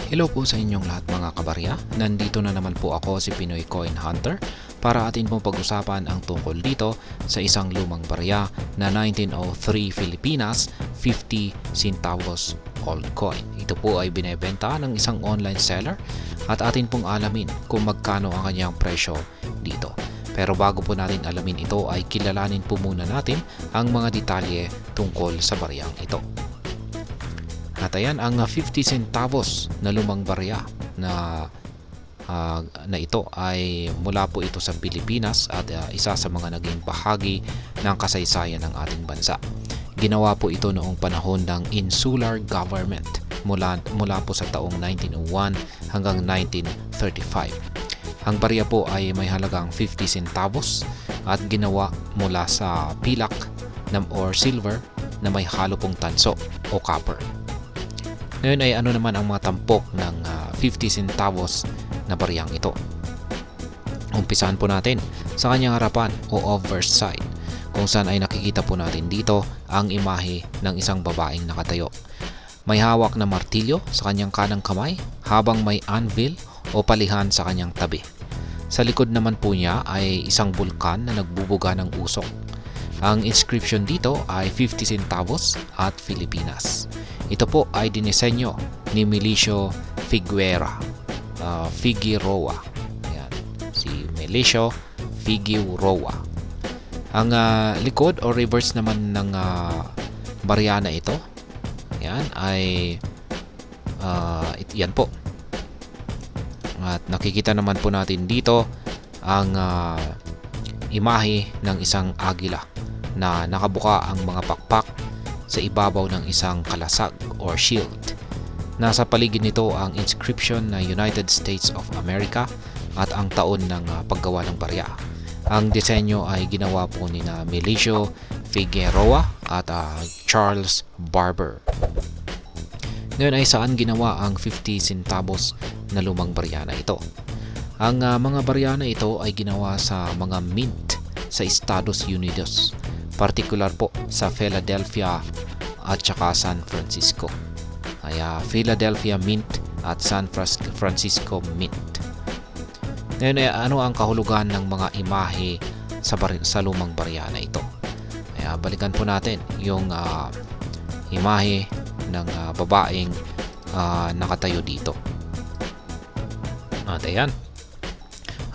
Hello po sa inyong lahat mga kabarya. Nandito na naman po ako si Pinoy Coin Hunter para atin pong pag-usapan ang tungkol dito sa isang lumang barya na 1903 Filipinas 50 centavos old coin. Ito po ay binebenta ng isang online seller at atin pong alamin kung magkano ang kanyang presyo dito. Pero bago po natin alamin ito ay kilalanin po muna natin ang mga detalye tungkol sa baryang ito. At ayan ang 50 centavos na lumang barya na ito ay mula po ito sa Pilipinas at isa sa mga naging bahagi ng kasaysayan ng ating bansa. Ginawa po ito noong panahon ng Insular Government mula po sa taong 1901 hanggang 1935. Ang barya po ay may halagang 50 centavos at ginawa mula sa pilak or silver na may halo pong tanso o copper. Ngayon ay ano naman ang mga tampok ng 50 centavos na baryang ito. Umpisahan po natin sa kanyang harapan o overside kung saan ay nakikita po natin dito ang imahe ng isang babaeng nakatayo. May hawak na martilyo sa kanyang kanang kamay habang may anvil o palihan sa kanyang tabi. Sa likod naman po niya ay isang bulkan na nagbubuga ng usok. Ang inscription dito ay 50 centavos at Filipinas. Ito po ay dinisenyo ni Milicio Figueroa. Ayan, si Milicio Figueroa. Ang likod o reverse naman ng barya na ito, yan ay yan po. At nakikita naman po natin dito ang imahe ng isang agila na nakabuka ang mga pakpak sa ibabaw ng isang kalasag or shield. Nasa paligid nito ang inscription na United States of America at ang taon ng paggawa ng barya. Ang disenyo ay ginawa po ni Milicio Figueroa at Charles Barber. Ngayon ay saan ginawa ang 50 centavos na lumang barya na ito? Ang mga barya na ito ay ginawa sa mga mint sa Estados Unidos, particular po sa Philadelphia at saka San Francisco. Philadelphia Mint at San Francisco Mint. Ngayon ay ano ang kahulugan ng mga imahe sa lumang barya na ito? Balikan po natin yung imahe ng babaeng nakatayo dito. At ayan,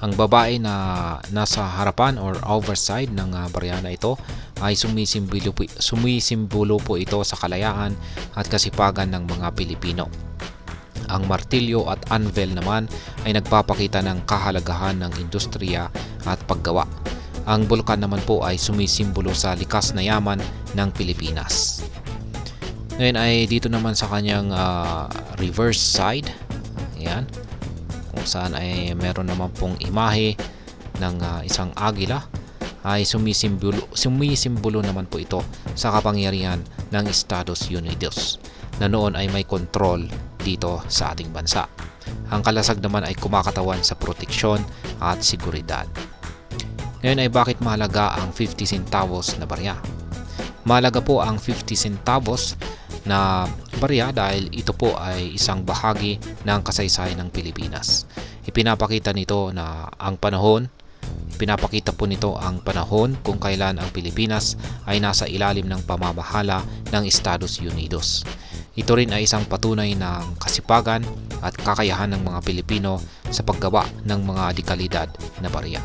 ang babae na nasa harapan or overside ng barya na ito ay sumisimbolo po ito sa kalayaan at kasipagan ng mga Pilipino. Ang martilyo at anvil naman ay nagpapakita ng kahalagahan ng industriya at paggawa. Ang bulkan naman po ay sumisimbolo sa likas na yaman ng Pilipinas. Ngayon ay dito naman sa kanyang reverse side, ayan, kung saan ay meron naman pong imahe ng isang agila, ay sumisimbolo naman po ito sa kapangyarihan ng Estados Unidos na noon ay may kontrol dito sa ating bansa. Ang kalasag naman ay kumakatawan sa proteksyon at seguridad. Ngayon ay bakit mahalaga ang 50 centavos na barya? Mahalaga po ang 50 centavos na barya dahil ito po ay isang bahagi ng kasaysayan ng Pilipinas. Ipinapakita po nito ang panahon kung kailan ang Pilipinas ay nasa ilalim ng pamamahala ng Estados Unidos. Ito rin ay isang patunay ng kasipagan at kakayahan ng mga Pilipino sa paggawa ng mga dekalidad na barya.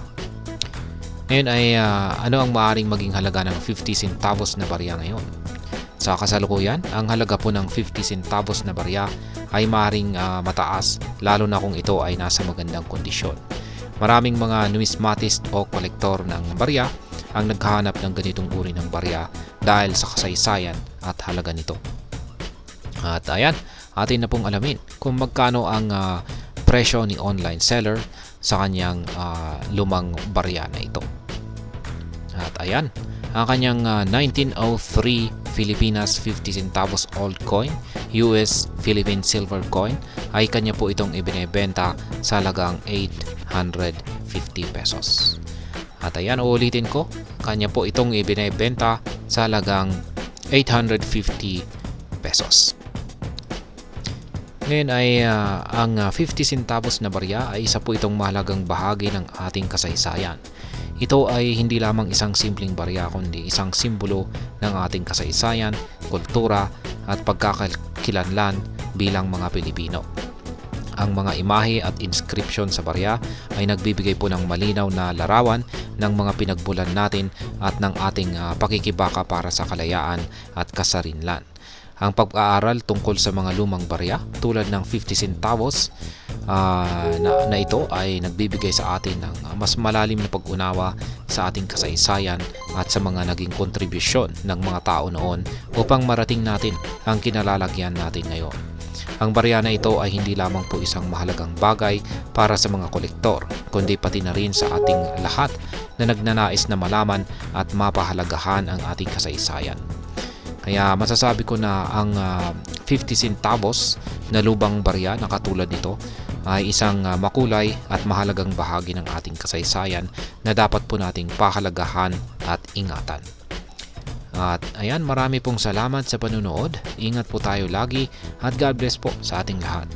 Ngayon ay ano ang maaaring maging halaga ng 50 centavos na barya ngayon? Sa kasalukuyan, ang halaga po ng 50 centavos na barya ay maaaring mataas lalo na kung ito ay nasa magandang kondisyon. Maraming mga numismatist o kolektor ng barya ang naghahanap ng ganitong uri ng barya dahil sa kasaysayan at halaga nito. At ayan, atin na pong alamin kung magkano ang presyo ni online seller sa kanyang lumang barya na ito. At ayan, ang kanyang 1903 Filipinas 50 centavos old coin, US Philippine silver coin, ay kanya po itong ibinebenta sa halagang 850 pesos. At ayan, uulitin ko, kanya po itong ibinebenta sa halagang 850 pesos. Ngayon ay ang 50 centavos na barya ay isa po itong mahalagang bahagi ng ating kasaysayan. Ito ay hindi lamang isang simpleng barya kundi isang simbolo ng ating kasaysayan, kultura at pagkakakilanlan bilang mga Pilipino. Ang mga imahe at inscription sa barya ay nagbibigay po ng malinaw na larawan ng mga pinagmulan natin at ng ating pakikibaka para sa kalayaan at kasarinlan. Ang pag-aaral tungkol sa mga lumang barya tulad ng 50 centavos na ito ay nagbibigay sa atin ng mas malalim na pag-unawa sa ating kasaysayan at sa mga naging kontribusyon ng mga tao noon upang marating natin ang kinalalagyan natin ngayon. Ang barya na ito ay hindi lamang po isang mahalagang bagay para sa mga kolektor, kundi pati na rin sa ating lahat na nagnanais na malaman at mapahalagahan ang ating kasaysayan. Kaya masasabi ko na ang 50 centavos na lubang barya na katulad nito ay isang makulay at mahalagang bahagi ng ating kasaysayan na dapat po nating pahalagahan at ingatan. At ayan, marami pong salamat sa panunood. Ingat po tayo lagi at God bless po sa ating lahat.